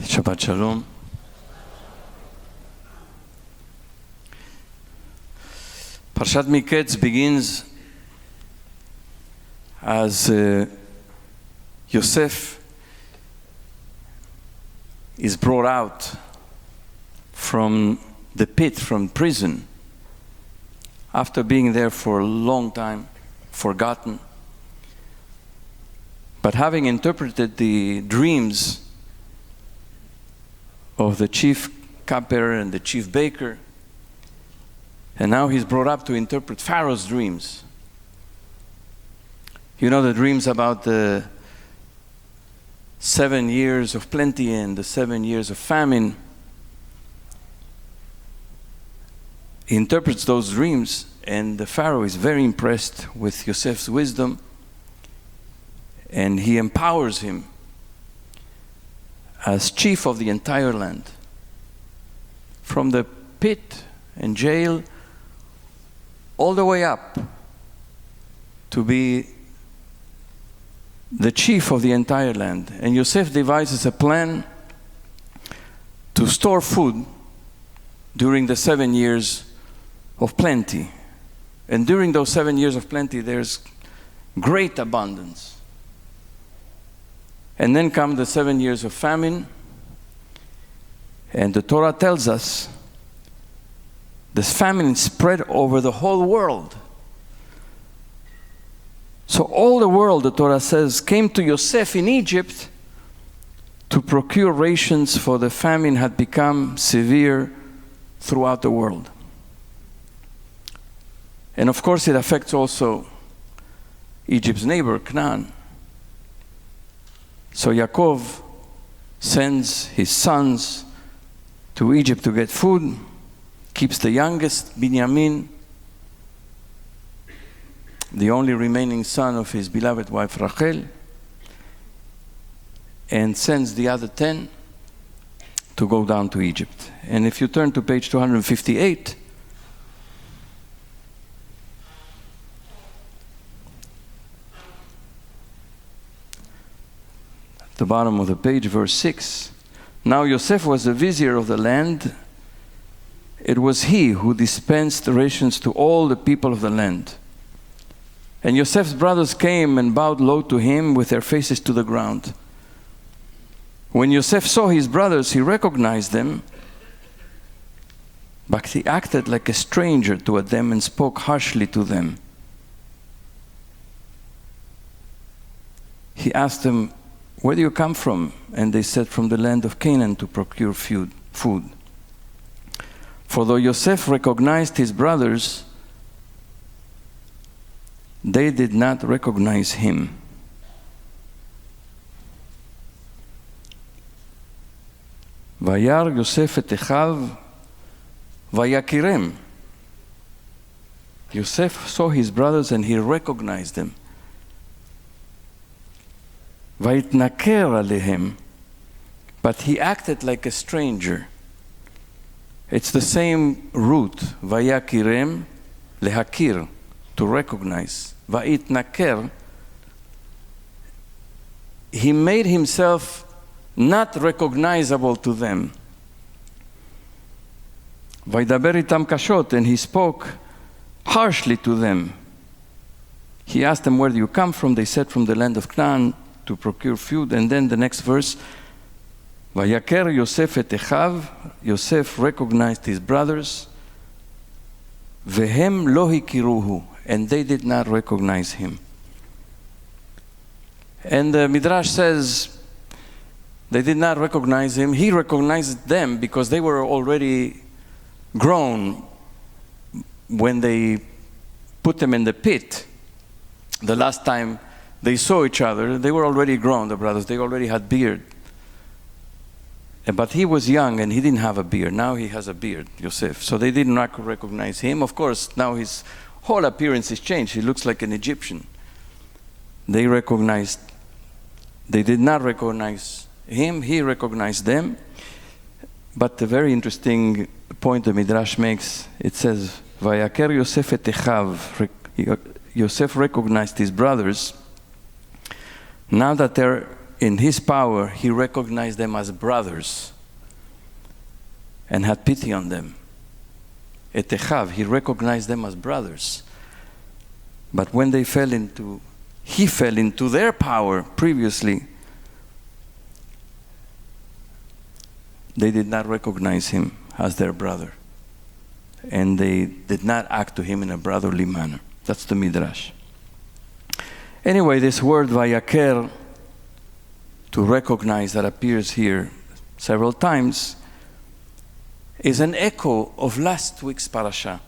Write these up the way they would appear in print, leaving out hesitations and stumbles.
Shabbat Shalom. Parashat Miketz begins as Yosef is brought out from the pit, from prison, after being there for a long time, forgotten. But having interpreted the dreams of the chief cupbearer and the chief baker, and now he's brought up to interpret Pharaoh's dreams. You know the dreams about the 7 years of plenty and the 7 years of famine. He interprets those dreams, and the Pharaoh is very impressed with Yosef's wisdom, and he empowers him as chief of the entire land. From the pit and jail all the way up to be the chief of the entire land. And Yosef devises a plan to store food during the 7 years of plenty. And during those 7 years of plenty, there's great abundance. And then come the 7 years of famine. And the Torah tells us this famine spread over the whole world. So all the world, the Torah says, came to Yosef in Egypt to procure rations, for the famine had become severe throughout the world. And of course it affects also Egypt's neighbor, Canaan. So Yaakov sends his sons to Egypt to get food, keeps the youngest, Binyamin, the only remaining son of his beloved wife Rachel, and sends the other 10 to go down to Egypt. And if you turn to page 258, the bottom of the page, verse 6. Now Yosef was the vizier of the land. It was he who dispensed rations to all the people of the land. And Yosef's brothers came and bowed low to him with their faces to the ground. When Yosef saw his brothers, he recognized them, but he acted like a stranger toward them and spoke harshly to them. He asked them, "Where do you come from?" And they said, "From the land of Canaan to procure food." For though Yosef recognized his brothers, they did not recognize him. Vayar Yosef et Echav vayakirem. Yosef saw his brothers and he recognized them. Vayitnaker alehem, but he acted like a stranger. It's the same root, vayakirem, lehakir, to recognize. Vayitnaker, he made himself not recognizable to them. Vaydaber itam kashot, and he spoke harshly to them. He asked them, "Where do you come from?" They said, "From the land of Canaan to procure food." And then the next verse, Vayaker Yosef et Echav, Yosef recognized his brothers, Vehem lo hikiruhu, and they did not recognize him. And the Midrash says they did not recognize him. He recognized them because they were already grown when they put them in the pit. The last time they saw each other, they were already grown, the brothers. They already had beard. But he was young and he didn't have a beard. Now he has a beard, Yosef. So they did not recognize him. Of course, now his whole appearance is changed. He looks like an Egyptian. They did not recognize him. He recognized them. But the very interesting point the Midrash makes, it says, Vayaker Yosef et Echav. Yosef recognized his brothers. Now that they're in his power, he recognized them as brothers and had pity on them. Et Echav, he recognized them as brothers. But when he fell into their power previously, they did not recognize him as their brother. And they did not act to him in a brotherly manner. That's the Midrash. Anyway, this word vayaker, to recognize, that appears here several times, is an echo of last week's parasha.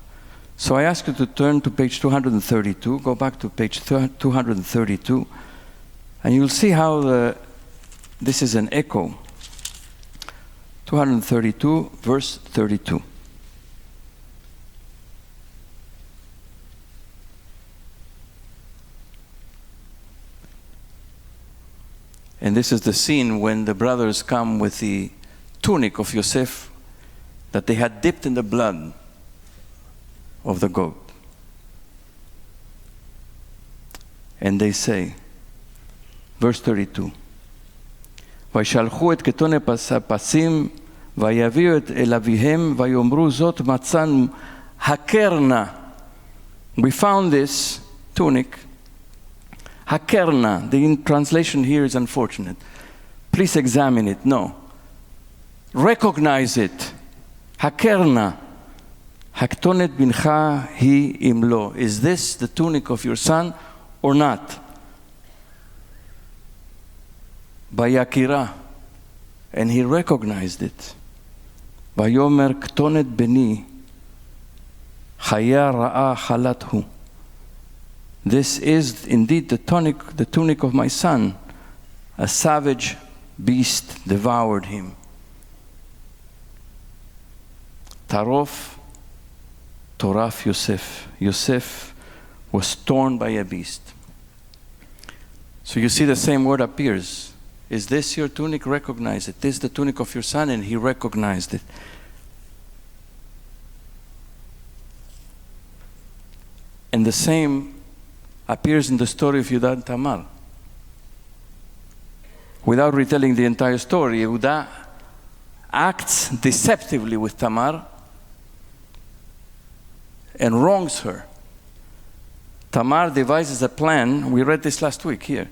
So I ask you to turn to page 232, go back to page 232, and you'll see how this is an echo. 232, verse 32. And this is the scene when the brothers come with the tunic of Yosef that they had dipped in the blood of the goat. And they say, verse 32, וישלחו את כתון הפסים ויביאו את אל אביהם ויאמרו זאת מצאנו הקרנה. We found this tunic. Hakerna. The translation here is unfortunate. Please examine it. No. Recognize it. Hakerna. Haktonet bincha hi imlo. Is this the tunic of your son or not? Bayakira. And he recognized it. Vayomer ktonet beni chaya ra'a chalathu. This is indeed the tunic of my son. A savage beast devoured him. Tarof, Toraf Yosef. Yosef was torn by a beast. So you see the same word appears. Is this your tunic? Recognize it. This is the tunic of your son, and he recognized it. And the same appears in the story of Yehuda and Tamar. Without retelling the entire story, Yehuda acts deceptively with Tamar and wrongs her. Tamar devises a plan. We read this last week here.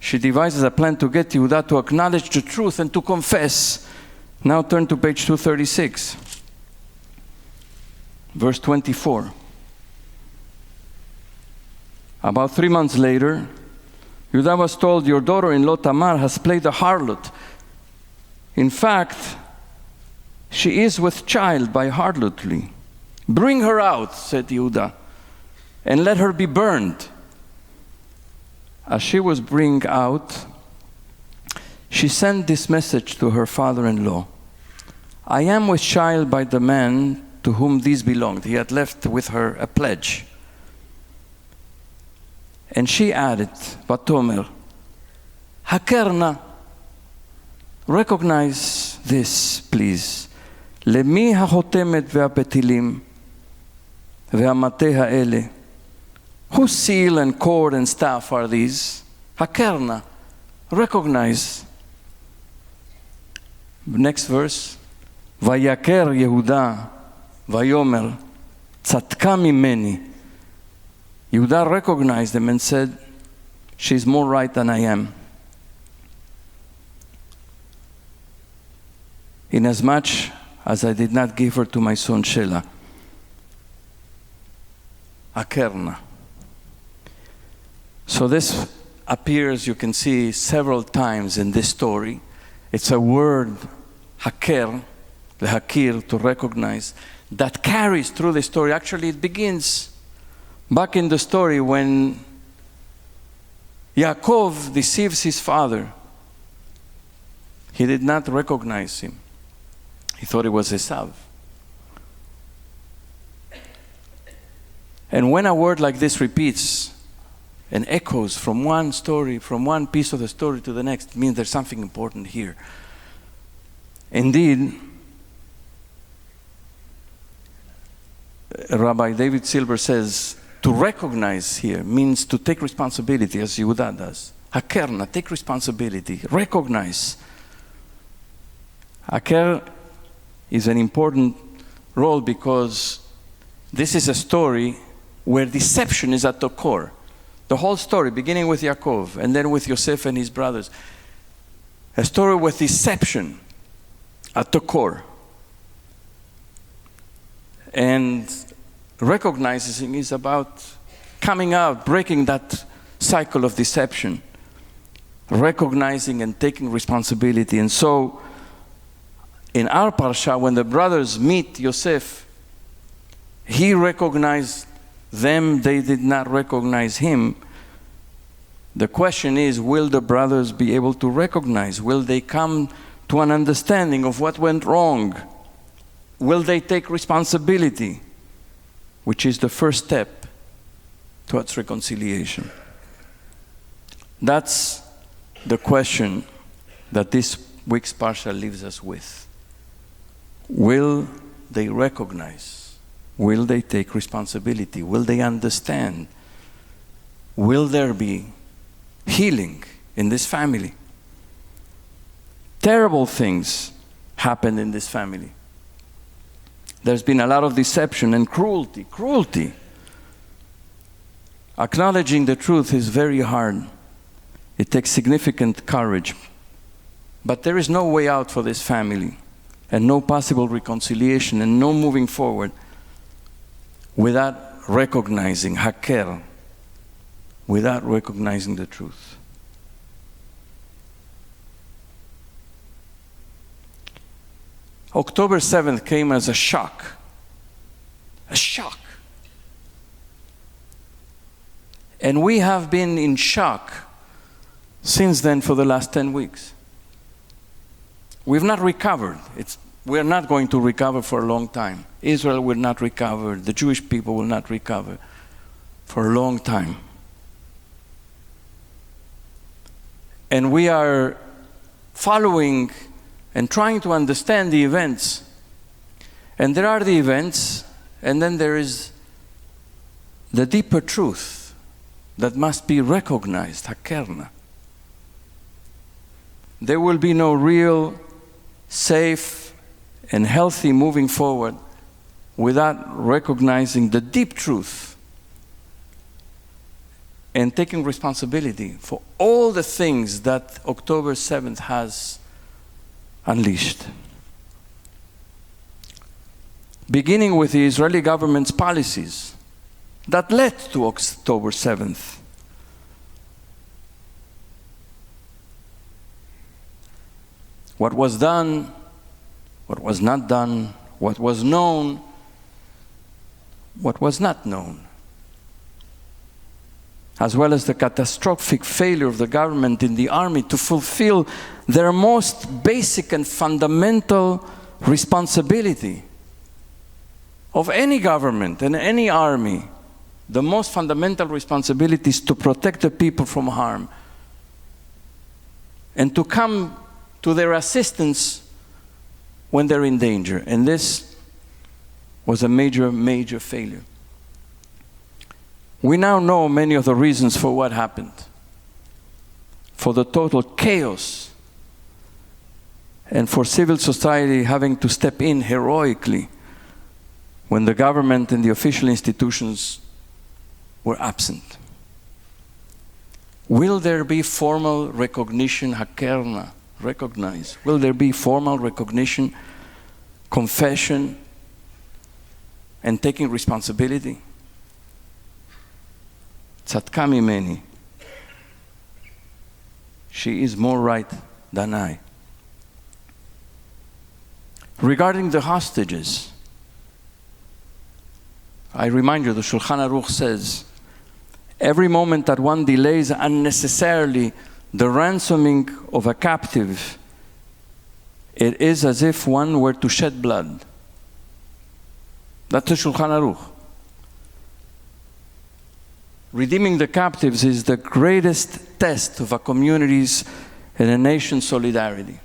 She devises a plan to get Yehuda to acknowledge the truth and to confess. Now turn to page 236, verse 24. About 3 months later, Yehuda was told, your daughter-in-law Tamar has played a harlot. In fact, she is with child by harlotry. Bring her out, said Yehuda, and let her be burned. As she was bring out, she sent this message to her father-in-law. I am with child by the man to whom these belonged. He had left with her a pledge. And she added, Vatomer, Hakerna, recognize this, please. Lemi hachotemet ve'apetilim ve'amate ha'ele. Whose seal and cord and staff are these? Hakerna, recognize. Next verse. Vayaker Yehuda, Vayomer, Tzatka mimeni. Yehuda recognized them and said, she's more right than I am. Inasmuch as I did not give her to my son Shelah. Akerna. So this appears, you can see, several times in this story. It's a word, haker, the hakir, to recognize, that carries through the story. Actually, it begins back in the story when Yaakov deceives his father. He did not recognize him. He thought it was Esav. And when a word like this repeats and echoes from one story, from one piece of the story to the next, it means there's something important here. Indeed, Rabbi David Silver says, to recognize here means to take responsibility, as Yehuda does. Hakerna, take responsibility, recognize. Haker is an important role because this is a story where deception is at the core. The whole story, beginning with Yaakov and then with Yosef and his brothers. A story with deception at the core. And recognizing is about coming out, breaking that cycle of deception. Recognizing and taking responsibility. And so, in our Parashat, when the brothers meet Yosef, he recognized them, they did not recognize him. The question is, will the brothers be able to recognize? Will they come to an understanding of what went wrong? Will they take responsibility? Which is the first step towards reconciliation. That's the question that this week's Parsha leaves us with. Will they recognize? Will they take responsibility? Will they understand? Will there be healing in this family? Terrible things happened in this family. There's been a lot of deception and cruelty. Cruelty. Acknowledging the truth is very hard. It takes significant courage. But there is no way out for this family, and no possible reconciliation, and no moving forward without recognizing Haker, without recognizing the truth. October 7th came as a shock. A shock. And we have been in shock since then for the last 10 weeks. We've not recovered. We're not going to recover for a long time. Israel will not recover. The Jewish people will not recover for a long time. And we are following and trying to understand the events. And there are the events, and then there is the deeper truth that must be recognized, Hakerna. There will be no real, safe, and healthy moving forward without recognizing the deep truth and taking responsibility for all the things that October 7th has unleashed. Beginning with the Israeli government's policies that led to October 7th. What was done, what was not done, what was known, what was not known, as well as the catastrophic failure of the government in the army to fulfill their most basic and fundamental responsibility of any government and any army. The most fundamental responsibility is to protect the people from harm and to come to their assistance when they're in danger. And this was a major, major failure. We now know many of the reasons for what happened, for the total chaos, and for civil society having to step in heroically when the government and the official institutions were absent. Will there be formal recognition, Hakerna, recognize? Will there be formal recognition, confession, and taking responsibility? Tzadka mimeni. She is more right than I. Regarding the hostages, I remind you, the Shulchan Aruch says, every moment that one delays unnecessarily the ransoming of a captive, it is as if one were to shed blood. That's the Shulchan Aruch. Redeeming the captives is the greatest test of a community's and a nation's solidarity.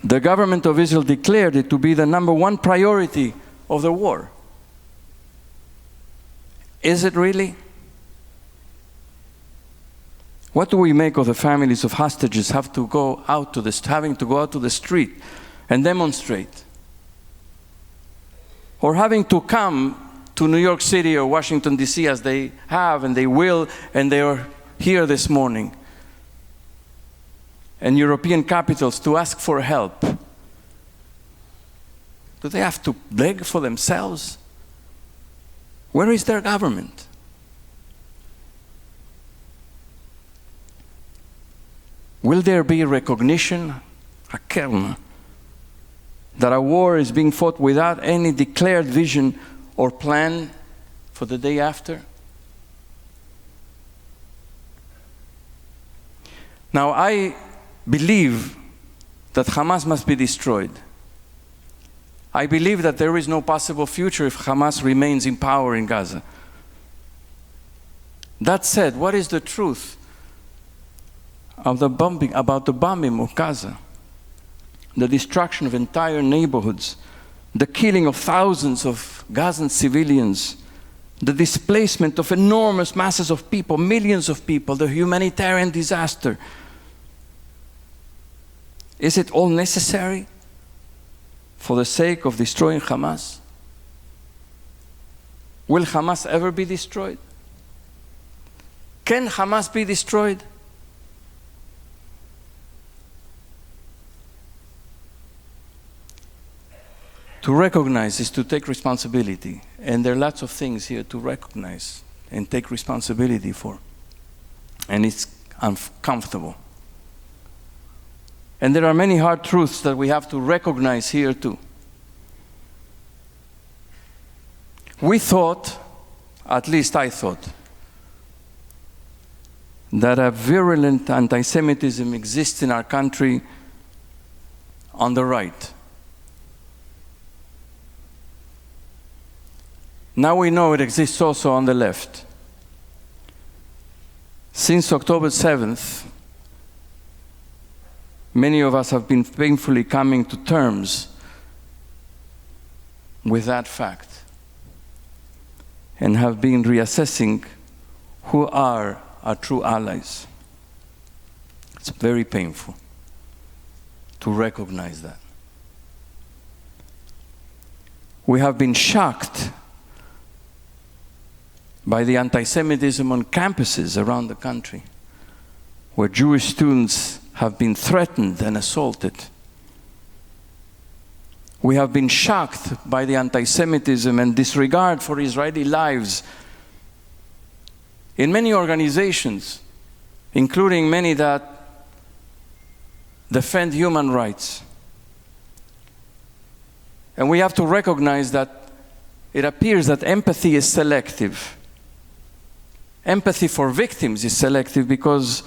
The government of Israel declared it to be the number one priority of the war. Is it really? What do we make of the families of hostages having to go out to the street and demonstrate? Or having to come to New York City or Washington, D.C. as they have and they will, and they are here this morning, and European capitals to ask for help. Do they have to beg for themselves? Where is their government? Will there be recognition, that a war is being fought without any declared vision or plan for the day after? Now, I believe that Hamas must be destroyed. I believe that there is no possible future if Hamas remains in power in Gaza. That said, what is the truth of about the bombing of Gaza? The destruction of entire neighborhoods, the killing of thousands of Gazan civilians, the displacement of enormous masses of people, millions of people, the humanitarian disaster. Is it all necessary for the sake of destroying Hamas? Will Hamas ever be destroyed? Can Hamas be destroyed? To recognize is to take responsibility. And there are lots of things here to recognize and take responsibility for. And it's uncomfortable. And there are many hard truths that we have to recognize here too. We thought, at least I thought, that a virulent anti-Semitism exists in our country on the right. Now we know it exists also on the left. Since October 7th, many of us have been painfully coming to terms with that fact and have been reassessing who are our true allies. It's very painful to recognize that. We have been shocked by the anti-Semitism on campuses around the country, where Jewish students have been threatened and assaulted. We have been shocked by the anti-Semitism and disregard for Israeli lives in many organizations, including many that defend human rights. And we have to recognize that it appears that empathy is selective. Empathy for victims is selective because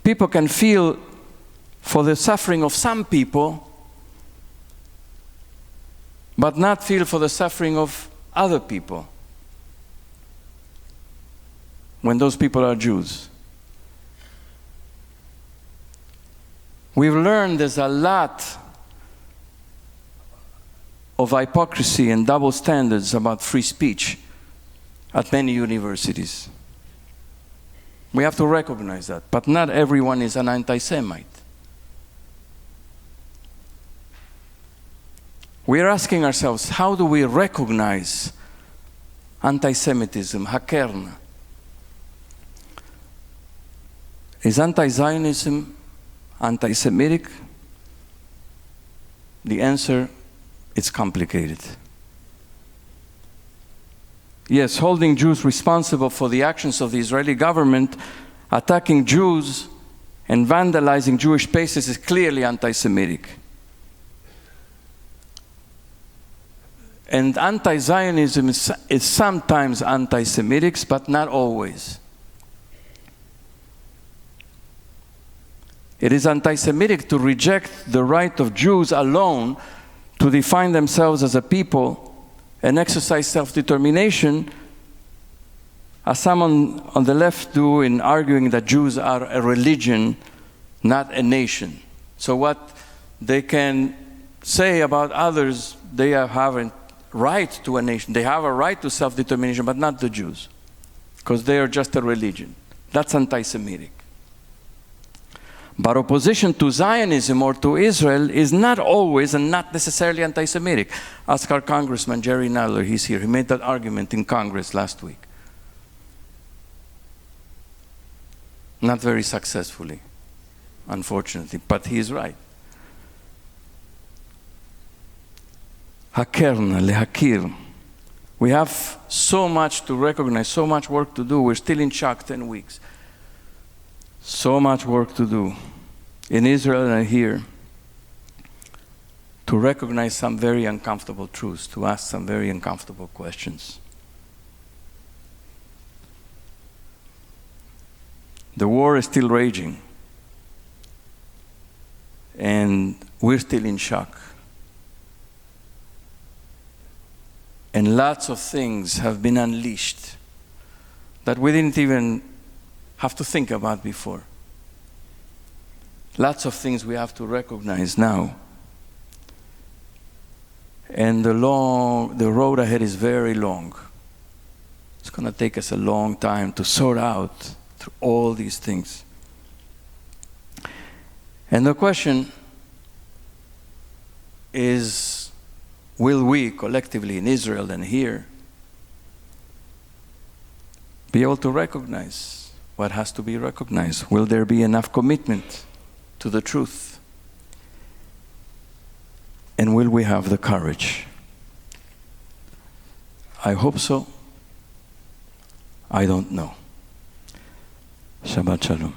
people can feel for the suffering of some people, but not feel for the suffering of other people when those people are Jews. We've learned there's a lot of hypocrisy and double standards about free speech at many universities. We have to recognize that, but not everyone is an anti-Semite. We are asking ourselves, how do we recognize anti-Semitism, hakerna? Is anti-Zionism anti-Semitic? The answer, it's complicated. Yes, holding Jews responsible for the actions of the Israeli government, attacking Jews and vandalizing Jewish places is clearly anti-Semitic. And anti-Zionism is sometimes anti-Semitic, but not always. It is anti-Semitic to reject the right of Jews alone to define themselves as a people and exercise self-determination, as some on the left do in arguing that Jews are a religion, not a nation. So what they can say about others, they have a right to a nation. They have a right to self-determination, but not the Jews, because they are just a religion. That's anti-Semitic. But opposition to Zionism or to Israel is not always and not necessarily anti-Semitic. Ask our Congressman Jerry Nadler, he's here. He made that argument in Congress last week. Not very successfully, unfortunately, but he is right. Hakern, lehakir. We have so much to recognize, so much work to do. We're still in shock 10 weeks. So much work to do in Israel and here to recognize some very uncomfortable truths, to ask some very uncomfortable questions. The war is still raging, and we're still in shock. And lots of things have been unleashed that we didn't even have to think about before. Lots of things we have to recognize now. And the road ahead is very long. It's going to take us a long time to sort out through all these things. And the question is, will we collectively in Israel and here be able to recognize what has to be recognized? Will there be enough commitment to the truth? And will we have the courage? I hope so. I don't know. Shabbat Shalom.